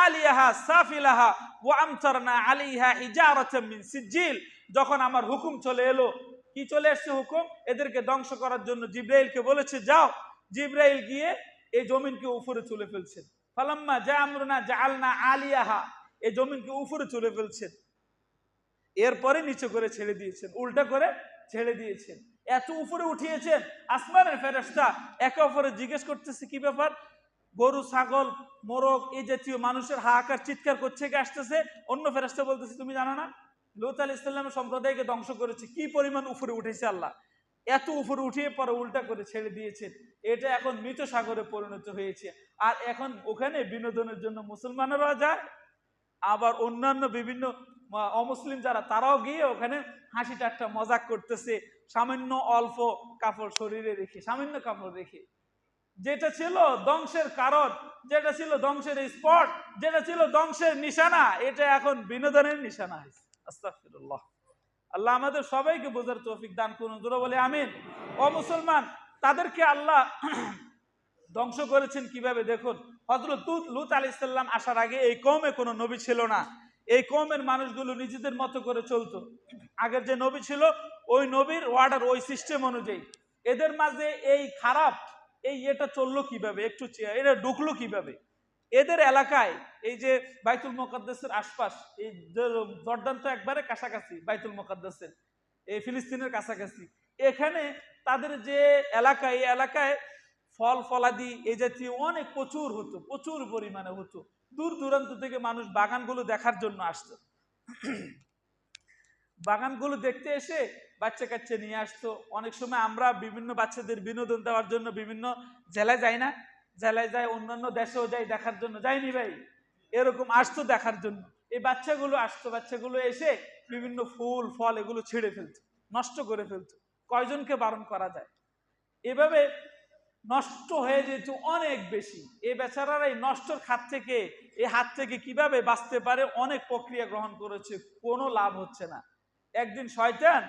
আলিয়াহা সাফিলাহা ওয়া আমতারনা আলাইহা হিজারাতাম মিন সিজিল। যখন আমার হুকুম চলে এলো, কি চলে আসছে হুকুম? এদেরকে ধ্বংস করার জন্য জিবরাইলকে বলেছে যাও। জিবরাইল গিয়ে এই জমিনকে উপরে তুলে ফেলছেন। ফালাম্মা জাআ আমরুনা জাআলনা আলিয়াহা, এই জমিনকে উপরে তুলে ফেলছেন, এরপরে নিচে করে ছেড়ে দিয়েছেন, উল্টা করে ছেড়ে দিয়েছেন। এত উপরে উঠিয়েছেন, আসমানের ফেরেশতা একে অপরে জিজ্ঞেস করতেছে কি ব্যাপার? গরু, ছাগল, মোরগ এই জাতীয় মানুষের হাহাকার চিৎকার করছে কে আসতেছে। অন্য ফেরেশতা বলতেছে তুমি জানো না লূত আলাইহিস সালামের সম্প্রদায়কে ধ্বংস করেছে, কি পরিমাণ উপরে উঠেছে আল্লাহ। এত উপরে উঠিয়ে পরে উল্টা করে ছেড়ে দিয়েছেন। এটা এখন মৃত সাগরে পরিণত হয়েছে। আর এখন ওখানে বিনোদনের জন্য মুসলমানেরা যায়, আবার অন্যান্য বিভিন্ন অমুসলিম যারা তারাও গিয়ে ওখানে হাসি ঠাট্টা মজাক করতেছে, সামান্য অল্প কাপড় শরীরে রেখে, সামান্য কাপড় রেখে। যেটা ছিল ধ্বংসের কারণ, যেটা ছিল ধ্বংসের স্পট, যেটা ছিল ধ্বংসের নিশানা, এটা এখন বিনোদনের নিশানা হয়েছে। আস্তাগফিরুল্লাহ। আল্লাহ আমাদের সবাইকে বোঝার তৌফিক দান করুন, জোরে বলে আমিন। অমুসলমান তাদেরকে আল্লাহ ধ্বংস করেছেন কিভাবে দেখুন। হযরত লূত আলাইহিস সালাম আসার আগে এই কওমে কোনো নবী ছিল না। এই কওমের মানুষগুলো নিজেদের মতো করে চলতো। আগের যে নবী ছিল ওই নবীর ওয়ার্ডার, ওই সিস্টেম অনুযায়ী এদের মাঝে এই খারাপ এটা চললো কিভাবে, একটু এটা ঢুকলো কিভাবে এদের এলাকায়। এই যে বাইতুল মুকাদ্দাসের আশপাশ, এই জর্দান তো একবারে কাছাকাছি বাইতুল মুকাদ্দাসের, এই ফিলিস্তিনের কাছাকাছি, এখানে তাদের যে এলাকা, এই এলাকায় ফল ফলাদি এই জাতীয় অনেক প্রচুর হতো, প্রচুর পরিমাণে হতো। দূর দূরান্ত থেকে মানুষ বাগানগুলো দেখার জন্য আসতো। বাগানগুলো দেখতে এসে বাচ্চা কাচ্চা নিয়ে আসতো। অনেক সময় আমরা বিভিন্ন বাচ্চাদের বিনোদন দেওয়ার জন্য বিভিন্ন জেলায় যাই না, জেলায় যাই, অন্যান্য দেশেও যাই দেখার জন্য, যাইনি ভাই? এরকম আসতো দেখার জন্য। এই বাচ্চাগুলো আসতো, বাচ্চাগুলো এসে বিভিন্ন ফুল ফল এগুলো ছিঁড়ে ফেলতো, নষ্ট করে ফেলতো। কয়জনকে বারণ করা যায়? এভাবে নষ্ট হয়ে যেত অনেক বেশি। এই বেচারারা এই নষ্টর হাত থেকে কিভাবে বাঁচতে পারে অনেক প্রক্রিয়া গ্রহণ করেছে, কোনো লাভ হচ্ছে না। একদিন শয়তান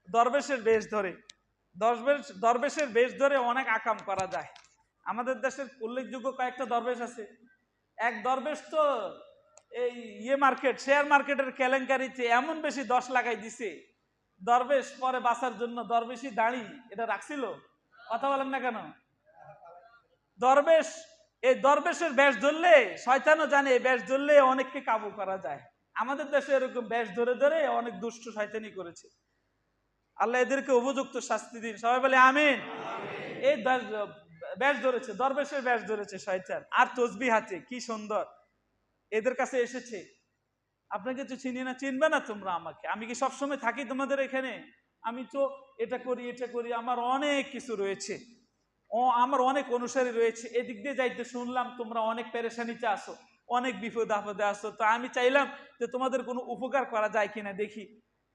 দরবেশের বেশ ধরে, দরবেশের বেশ ধরে অনেক আকাম করা যায়। আমাদের দেশের উল্লেখযোগ্য কয়েকটা দরবেশ আছে। এক দরবেশ তো এই শেয়ার মার্কেটের কেলেঙ্কারিতে এমন বেশি 10 লাগাই দিছে, দরবেশ পরে বাঁচার জন্য দরবেশই দাঁড়ি এটা রাখছিল। কথা বলেন না কেন? দরবেশের বেশ ধরলে, শয়তানও জানে এই বেশ ধরলে অনেককে কাবু করা যায়। আমাদের দেশে এরকম বেশ ধরে ধরে অনেক দুষ্ট শয়তানি করেছে। আল্লাহ এদেরকে উপযুক্ত শাস্তি দিন, সবাই বলে আমিন। এই বেশ ধরেছে, দরবেশের বেশ ধরেছে শয়তান, আর তসবিহ হাতে, কি সুন্দর। এদের কাছে এসেছে, আপনাকে তো চিনি না, চিনবে না তোমরা আমাকে, আমি কি সবসময় থাকি তোমাদের এখানে? আমি তো এটা করি, আমার অনেক কিছু রয়েছে, আমার অনেক অনুসারী রয়েছে। এদিক দিয়ে যাইতে শুনলাম তোমরা অনেক পেরেশানিতে আসো, অনেক বিপদ আপদে আসো, তো আমি চাইলাম যে তোমাদের কোনো উপকার করা যায় কিনা দেখি।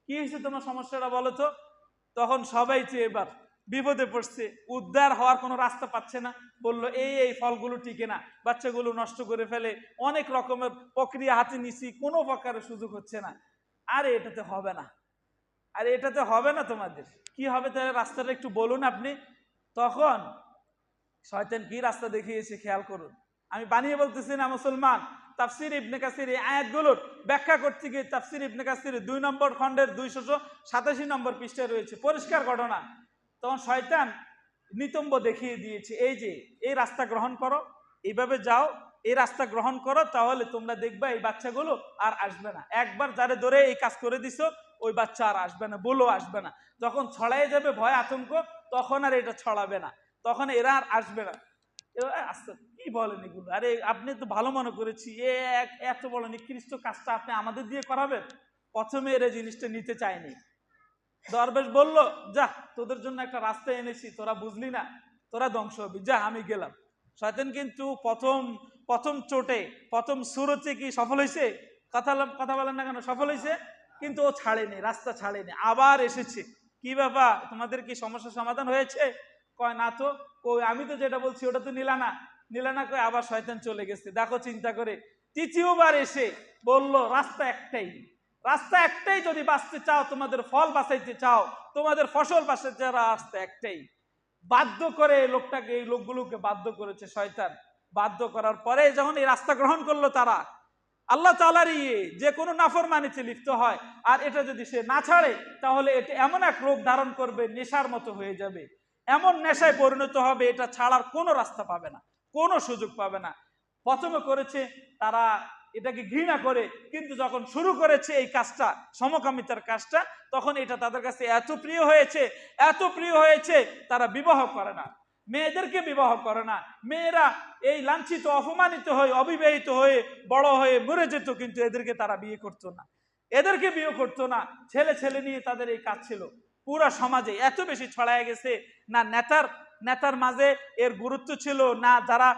কি হয়েছে তোমার সমস্যাটা বলো তো? তখন সবাই তো এবার বিপদে পড়ছে, উদ্ধার হওয়ার কোনো রাস্তা পাচ্ছে না। বললো এই ফলগুলো টিকে না, বাচ্চাগুলো নষ্ট করে ফেলে, অনেক রকমের প্রক্রিয়া হাতে নিছি, কোনো প্রকারের সুযোগ হচ্ছে না। আরে এটাতে হবে না তোমাদের। কি হবে তাহলে রাস্তাটা একটু বলুন আপনি। তখন শয়তান কি রাস্তা দেখিয়েছে খেয়াল করুন। আমি বানিয়ে বলতেছি না মুসলমান। তাফসির ইবনে কাসির এই আয়াতগুলোর ব্যাখ্যা করতে গিয়ে তাফসির ইবনে কাসির 2 নম্বর খণ্ডের 287 নম্বর পৃষ্ঠায় রয়েছে পরিষ্কার ঘটনা। তখন শয়তান নিতম্ব দেখিয়ে দিয়েছে, এই যে এই রাস্তা গ্রহণ করো, এইভাবে যাও, এই রাস্তা গ্রহণ করো, তাহলে তোমরা দেখবা এই বাচ্চাগুলো আর আসবে না। একবার যারে ধরে এই কাজ করে দিছো ওই বাচ্চা আর আসবে না, বলো আসবে না। যখন ছড়াই যাবে ভয় আতঙ্ক, তখন আর এটা ছড়াবে না, তখন এরা আর আসবে না। আস্তে কি বলেন এগুলো? আরে আপনি তো ভালো মনে করেছি, এত বড় নিকৃষ্ট কাজটা আপনি আমাদের দিয়ে করাবেন? প্রথমে এরা জিনিসটা নিতে চায়নি। দরবেশ বলল যা, তোদের জন্য একটা রাস্তা এনেছি, তোরা বুঝলি না, তোরা ধ্বংস হবি, যা আমি গেলাম। শয়তান কিন্তু প্রথম চোটে, প্রথম শুরুতে কি সফল হয়েছে? কথা বলেন না কেন? সফল হয়েছে, কিন্তু ও ছাড়েনি, রাস্তা ছাড়েনি, আবার এসেছে। কি ব্যাপার, তোমাদের কি সমস্যার সমাধান হয়েছে? কয় না তো। আমি তো যেটা বলছি ওটা তো নিলা না কয় আবার শয়তান চলে গেছে। দেখো চিন্তা করে, তৃতীয়বার এসে বলল রাস্তা একটাই, রাস্তা একটাই, যদি বাঁচতে চাও, তোমাদের ফল বাঁচাইতে চাও, তোমাদের ফসল বাঁচাইতে চাও, রাস্তা একটাই। বাধ্য করে লোকটাকে, এই লোকগুলোকে বাধ্য করেছে শয়তান। বাধ্য করার পরে যখন এই রাস্তা গ্রহণ করলো তারা, আল্লাহ তাআলার যে কোনো নাফরমানিতে লিপ্ত হয়, আর এটা যদি সে না ছাড়ে, তাহলে এটা এমন এক রূপ ধারণ করবে, নেশার মতো হয়ে যাবে, এমন নেশায় পরিণত হবে, এটা ছাড়ার কোনো রাস্তা পাবে না, কোনো সুযোগ পাবে না। প্রথমে করেছে তারা এটাকে ঘৃণা করে, কিন্তু যখন শুরু করেছে এই কাজটা, সমকামিতার কাজটা, তখন এটা তাদের কাছে এত প্রিয় হয়েছে, এত প্রিয় হয়েছে, তারা বিবাহ করে না, মেয়েদেরকে বিবাহ করে না। মেয়েরা এই লাঞ্ছিত, অপমানিত হয়ে, অবিবাহিত হয়ে, বড় হয়ে মরে যেত, কিন্তু এদেরকে তারা বিয়ে করতো না, এদেরকে বিয়ে করতো না। ছেলে ছেলে নিয়ে তাদের এই কাজ ছিল। পুরা সমাজে এত বেশি ছড়ায় গেছে, না নেতার মাঝে এর গুরুত্ব ছিল, না যারা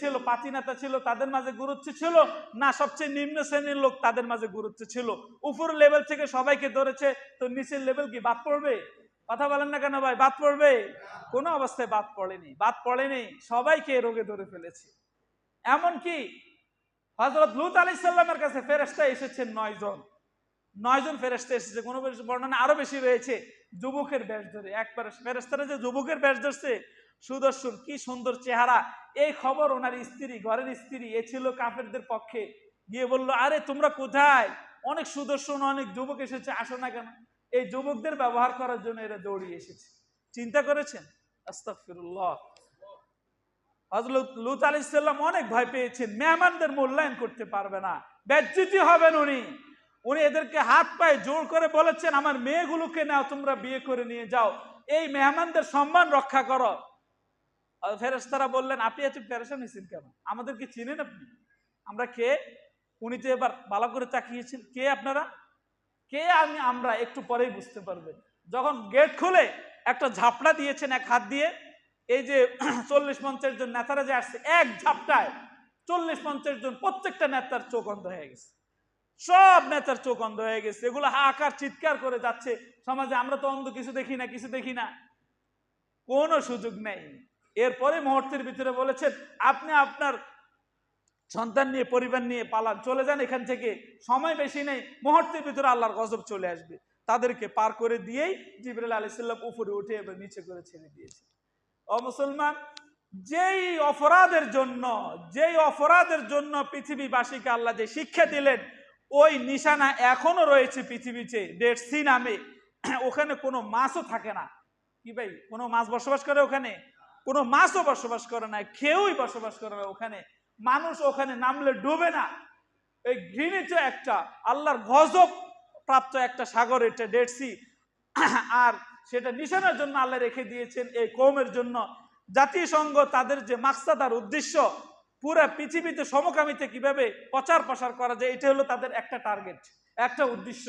ছিল, পাতি নেতা ছিল, তাদের মাঝে গুরুত্ব ছিল, না সবচেয়ে নিম্ন শ্রেণীর লোক, তাদের মাঝে গুরুত্ব ছিল। উপর লেভেল থেকে সবাইকে ধরেছে, তো নিচের লেভেল কি বাদ পড়বে? কথা বলেন না কেন ভাই, বাদ পড়বে? কোনো অবস্থায় বাদ পড়েনি, সবাইকে রোগে ধরে ফেলেছে। এমনকি হযরত লূত আলাইহিস সালামের কাছে ফেরেশতা এসেছেন 9 জন ফেরেশতা এসেছে, কোনো বর্ণনা আরো বেশি রয়েছে, যুবকের বেশ ধরে। একবার ফেরেশতারা যে যুবকের বেশ ধরছে, সুদর্শন, কি সুন্দর চেহারা, এই খবর ওনার স্ত্রী, ঘরের স্ত্রী, এ ছিল কাফেরদের পক্ষে, গিয়ে বলল, আরে তোমরা কোথায়, অনেক সুদর্শন অনেক যুবক এসেছে, আসো না কেন? এই যুবকদের ব্যবহার করার জন্য এরা দৌড়িয়ে এসেছে। চিন্তা করেছেন? আস্তাগফিরুল্লাহ। হযরত লূত আলাইহিস সালাম অনেক ভয় পেয়েছেন, মেহমানদের মূল্যায়ন করতে পারবে না, বেজ্জতি হবেন উনি এদেরকে হাত পায়ে জোর করে বলেছেন, আমার মেয়েগুলোকে নাও, তোমরা বিয়ে করে নিয়ে যাও, এই মেহমানদের সম্মান রক্ষা করো। ফেরেশতারা বললেন, আপনি এত পেরেশান হয়েছেন কেন? আমাদেরকে চিনেন আপনি? আমরা কে? উনি তো এবার ভালো করে তাকিয়েছেন, কে আপনারা, কে আমরা একটু পরেই বুঝতে পারবেন। যখন গেট খুলে একটা ঝাপড়া দিয়েছেন এক হাত দিয়ে, এই যে 40-50 জন নেতারা যে আসছে, এক ঝাপটায় 40-50 জন, প্রত্যেকটা নেতার চোখ অন্ধ হয়ে গেছে, সব নেতার চোখ অন্ধ হয়ে গেছে। এগুলো হাহাকার চিৎকার করে যাচ্ছে সমাজে, আমরা তো অন্ধ, কিছু দেখি না, কোনো সুযোগ নেই। এরপরে মুহূর্তের ভিতরে বলেছেন, আপনি আপনার সন্তান নিয়ে, পরিবার নিয়ে পালান, চলে যান এখান থেকে, সময় বেশি নেই, মুহূর্তের ভিতরে আল্লাহর গজব চলে আসবে। তাদেরকে পার করে দিয়েই জিবরাইল আলাইহিস সালাম উপরে উঠে এবার নিচে করে ছেড়ে দিয়েছে। ও মুসলমান, যেই অপরাধের জন্য পৃথিবীবাসীকে আল্লাহ যে শিক্ষা দিলেন, ওই নিশানা এখনো রয়েছে পৃথিবীতে, ডেড সি নামে। ওখানে কোনো মাছও থাকে না। কি ভাই, কোনো মাছ বসবাস করে ওখানে? কোনো মাছও বসবাস করে না, কেউই বসবাস করে না ওখানে। মানুষ ওখানে নামলে ডুবে না। এই ঘৃণিত একটা, আল্লাহর গজব প্রাপ্ত একটা সাগর, এটা ডেড সি। আর সেটা নিশানার জন্য আল্লাহ রেখে দিয়েছেন এই কওমের জন্য। জাতিসংঘ তাদের যে মাকসাদ আর উদ্দেশ্য, পুরা পৃথিবীতে সমকামিতে কিভাবে প্রচার প্রসার করা যায়, এটা হলো তাদের একটা টার্গেট, একটা উদ্দেশ্য।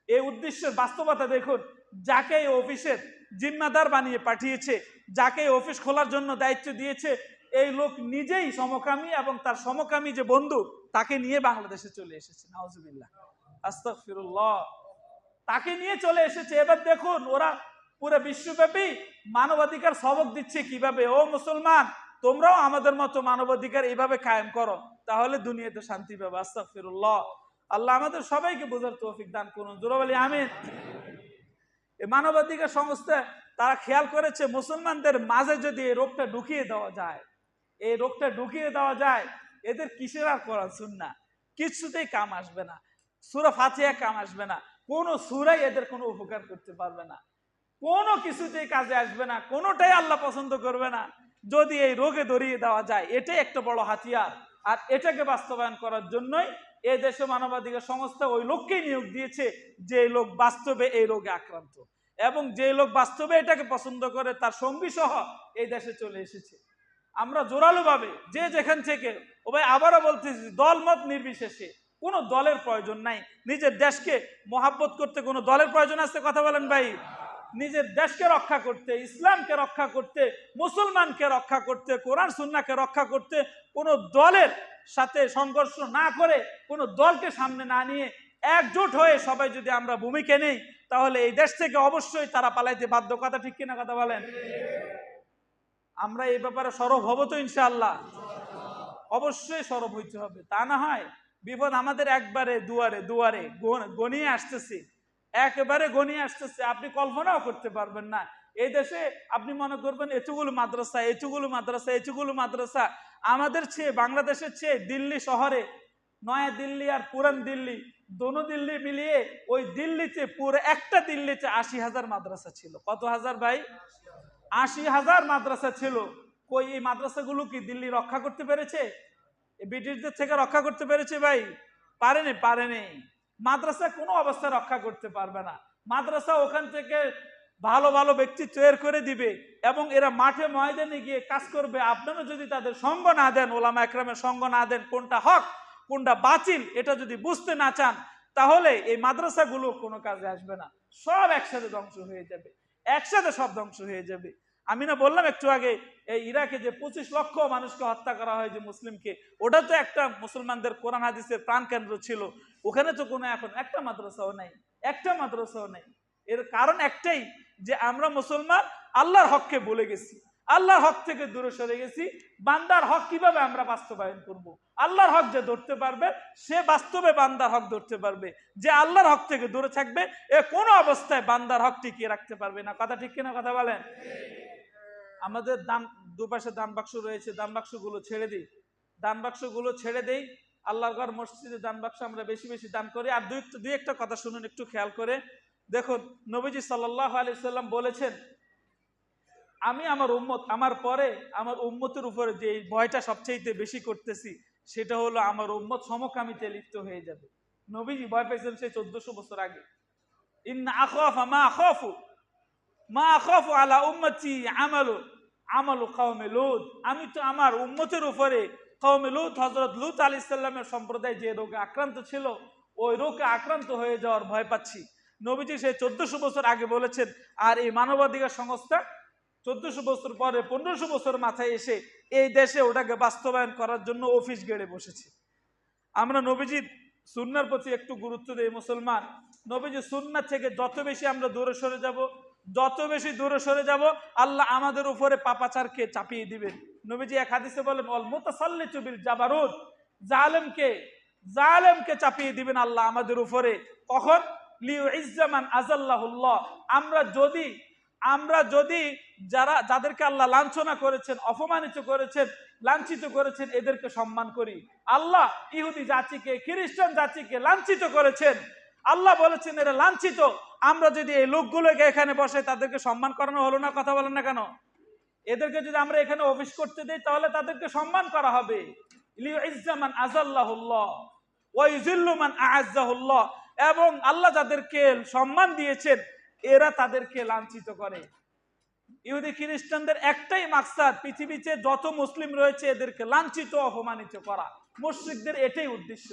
এই উদ্দেশ্যের বাস্তবতা দেখুন, যাকে এই অফিসের জিম্মাদার বানিয়ে পাঠিয়েছে, যাকে এই অফিস খোলার জন্য দায়িত্ব দিয়েছে, এই লোক নিজেই সমকামী, এবং তার সমকামী যে বন্ধু, তাকে নিয়ে বাংলাদেশে চলে এসেছে। নাউজুবিল্লাহ, আস্তাগফিরুল্লাহ, তাকে নিয়ে চলে এসেছে। এবার দেখুন, ওরা পুরো বিশ্বব্যাপী মানবাধিকার সবক দিচ্ছে কিভাবে। ও মুসলমান, তোমরাও আমাদের মতো মানবাধিকার এইভাবে কায়েম করো, তাহলে দুনিয়াতে শান্তি পাবে। আস্তাগফিরুল্লাহ। আল্লাহ আমাদের সবাইকে বোঝার তৌফিক দান করুন, জোরে বলি আমিন। এই মানবাধিকার সংস্থা তারা খেয়াল করেছে, মুসলমানদের মাঝে যদি এই রোগটা ঢুকিয়ে দেওয়া যায়, এদের কিসের আর কোরআন সুন্নাহ কিছুতেই কাম আসবে না, সূরা ফাতিহা কাম আসবে না, কোনো সূরাই এদের কোনো উপকার করতে পারবে না, কোনো কিছুতেই কাজে আসবে না, কোনোটাই আল্লাহ পছন্দ করবে না। যদি এই রোগে ধরিয়ে দেওয়া যায়, এটাই একটা বড় হাতিয়ার। আর এটাকে বাস্তবায়ন করার জন্যই এই দেশে মানবাধিকার সংস্থা ওই লোককেই নিয়োগ দিয়েছে, যে লোক বাস্তবে এই রোগে আক্রান্ত, এবং যে লোক বাস্তবে এটাকে পছন্দ করে, তার সঙ্গী সহ এই দেশে চলে এসেছে। আমরা জোরালো ভাবে যে যেখান থেকে, ও ভাই আবারও বলতেছি, দলমত নির্বিশেষে, কোনো দলের প্রয়োজন নাই। নিজের দেশকে মহাব্বত করতে কোনো দলের প্রয়োজন আছে? কথা বলেন ভাই। নিজের দেশকে রক্ষা করতে, ইসলামকে রক্ষা করতে, মুসলমানকে রক্ষা করতে, কোরআন সুন্নাহকে রক্ষা করতে, কোনো দলের সাথে সংঘর্ষ না করে, কোনো দলকে সামনে না নিয়ে একজোট হয়ে সবাই যদি আমরা ভূমিকা নেই, তাহলে এই দেশ থেকে অবশ্যই তারা পালাইতে বাধ্য। কথা ঠিক কিনা? কথা বলেন। আমরা এই ব্যাপারে সরব হব তো ইনশাআল্লাহ? অবশ্যই সরব হইতে হবে। তা না হয় বিপদ আমাদের একবারে দুয়ারে দুয়ারে গনিয়ে আসতেছে, একেবারে গনিয়ে আসতেছে, আপনি কল্পনাও করতে পারবেন না। এই দেশে আপনি মনে করবেন এতগুলো মাদ্রাসা, এতগুলো মাদ্রাসা, এতগুলো মাদ্রাসা, আমাদের চেয়ে, বাংলাদেশের চেয়ে দিল্লি শহরে, নয়া দিল্লি আর পুরান দিল্লি, দোনো দিল্লি মিলিয়ে ওই দিল্লিতে, পুরো একটা দিল্লিতে 80,000 মাদ্রাসা ছিল। কত হাজার ভাই? 80,000 মাদ্রাসা ছিল। কই এই মাদ্রাসাগুলো কি দিল্লি রক্ষা করতে পেরেছে? ব্রিটিশদের থেকে রক্ষা করতে পেরেছে ভাই? পারেনি। মাদ্রাসা কোনো অবস্থায় রক্ষা করতে পারবে না। মাদ্রাসা ওখান থেকে ভালো ভালো ব্যক্তি তৈরি করে দিবে এবং এরা মাঠে ময়দানে গিয়ে কাজ করবে। আপনারা যদি তাদের সঙ্গ না দেন, ওলামা একরামের সঙ্গ না দেন, কোনটা হক কোনটা বাতিল এটা যদি বুঝতে না চান, তাহলে এই মাদ্রাসাগুলো কোনো কাজে আসবে না। সব একসাথে ধ্বংস হয়ে যাবে, একসাথে সব ধ্বংস হয়ে যাবে। আমি না বললাম একটু আগে, এই ইরাকে যে 25 লক্ষ মানুষকে হত্যা করা হয় যে মুসলিমকে, ওটা তো একটা মুসলমানদের কোরআন হাদিসের প্রাণ কেন্দ্র ছিল। ওখানে তো কোনো এখন একটা মাদ্রাসাও নাই, একটা মাদ্রাসাও নাই। এর কারণ একটাই, যে আমরা মুসলমান আল্লাহর হককে ভুলে গেছি, আল্লাহর হক থেকে দূরে সরে গেছি। বান্দার হক কিভাবে আমরা বাস্তবায়ন করব? আল্লাহর হক যে ধরতে পারবে সে বাস্তবে বান্দার হক ধরতে পারবে। যে আল্লাহর হক থেকে দূরে থাকবে এ কোনো অবস্থায় বান্দার হক টিকিয়ে রাখতে পারবে না। কথা ঠিক কিনা? কথা বলেন। আমাদের দান, দুপাশে দান বাক্স রয়েছে, দান বাক্সগুলো ছেড়ে দিই, দান বাক্সগুলো ছেড়ে দেই। আল্লাহর ঘর মসজিদে দান বাক্স আমরা বেশি বেশি দান করি। আর দুই একটা কথা শুনুন একটু খেয়াল করে দেখুন। নবীজি সাল্লাল্লাহু আলাইহি সাল্লাম বলেছেন, আমি আমার উম্মত, আমার পরে আমার উম্মতের উপরে যে ভয়টা সবচেয়ে বেশি করতেছি সেটা হলো আমার উম্মত সমকামিতে লিপ্ত হয়ে যাবে। নবীজি ভয় পেয়েছেন সেই 1400 বছর আগে। ইন্না আখাফা মা আখাফু আলা উম্মতি আমালু কওমে লূত। আমি তো আমার উম্মতের উপরে কওমে লূত, হযরত লূত আলাইহিস সালামের সম্প্রদায় যে রোগে আক্রান্ত ছিল ওই রোগে আক্রান্ত হয়ে যাওয়ার ভয় পাচ্ছি। নবীজি সেই 1400 বছর আগে বলেছেন। আর এই মানবাধিকার সংস্থা 1400 বছর পরে 1500 বছর মাথায় এসে এই দেশে ওটাকে বাস্তবায়ন করার জন্য অফিস গেড়ে বসেছে। আমরা নবীজির সুন্নার প্রতি একটু গুরুত্ব দেই মুসলমান। নবীজি সুন্নাত থেকে যত বেশি আমরা দূরে সরে যাব, যত বেশি দূরে সরে যাব, আল্লাহ আমাদের উপরে পাপাচারকে চাপিয়ে দিবেন। নবীজি এক হাদিসে বলেন, অল মুতাসাল্লিতু বিল জাবারুত, জালেমকে চাপিয়ে দিবেন আল্লাহ আমাদের উপরে। কখন? লিউইজ্জামান আযাল্লাহুল্লাহ। আমরা যদি যাদেরকে আল্লাহ লাঞ্ছনা করেছেন, অপমানিত করেছেন, লাঞ্ছিত করেছেন, এদেরকে সম্মান করি। আল্লাহ ইহুদি জাতিকে, খ্রিস্টান জাতিকে লাঞ্ছিত করেছেন। আল্লাহ বলেছেন এরা লাঞ্ছিত। আমরা যদি এই লোকগুলোকে এখানে বসে তাদেরকে সম্মান করানো হলো না? কথা বলেন না কেন? এদেরকে যদি আমরা এখানে অফিস করতে দিই তাহলে তাদেরকে সম্মান করা হবে। লিউইজ্জামান আযাল্লাহুল্লাহ ওয়া ইউযিল্লু মান আ'আজ্জাহুল্লাহ। এবং আল্লাহ যাদেরকে সম্মান দিয়েছেন এরা তাদেরকে লাঞ্ছিত করে। ইহুদি খ্রিস্টানদের একটাই মাকসাদ, পৃথিবীতে যত মুসলিম রয়েছে এদেরকে লাঞ্ছিত, অপমানিত করা। মুশরিকদের এটাই উদ্দেশ্য।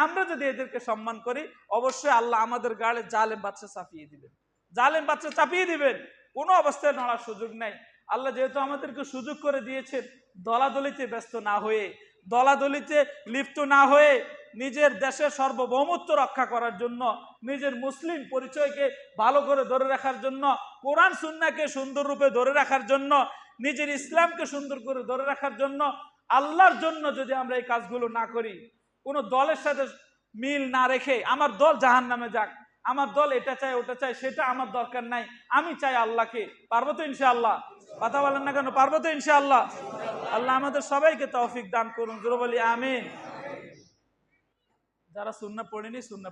আমরা যদি এদেরকে সম্মান করি অবশ্যই আল্লাহ আমাদের গায়ে জালেম বাদশা চাপিয়ে দিবেন, জালেম বাদশা চাপিয়ে দিবেন। কোনো অবস্থায় নড়ার সুযোগ নাই। আল্লাহ যেহেতু আমাদেরকে সুযোগ করে দিয়েছেন, দলাদলিতে ব্যস্ত না হয়ে, দলাদলিতে লিপ্ত না হয়ে, নিজের দেশের সার্বভৌমত্ব রক্ষা করার জন্য, নিজের মুসলিম পরিচয়কে ভালো করে ধরে রাখার জন্য, কোরআন সুন্নাহকে সুন্দর রূপে ধরে রাখার জন্য, নিজের ইসলামকে সুন্দর করে ধরে রাখার জন্য, আল্লাহর জন্য যদি আমরা এই কাজগুলো না করি, কোনো দলের সাথে মিল না রেখে, আমার দল জাহান্নামে যাক, আমার দল এটা চাই ওটা চাই, সেটা আমার দরকার নাই, আমি চাই আল্লাহকে, পারবো তো ইনশাআল্লাহ? কথা বলেন না কেন? পারবো তো ইনশাআল্লাহ? আল্লাহ আমাদের সবাইকে তৌফিক দান করুন। জোরে বলি আমিন। যারা সুন্নাহ পড়েনি সুন্নাহ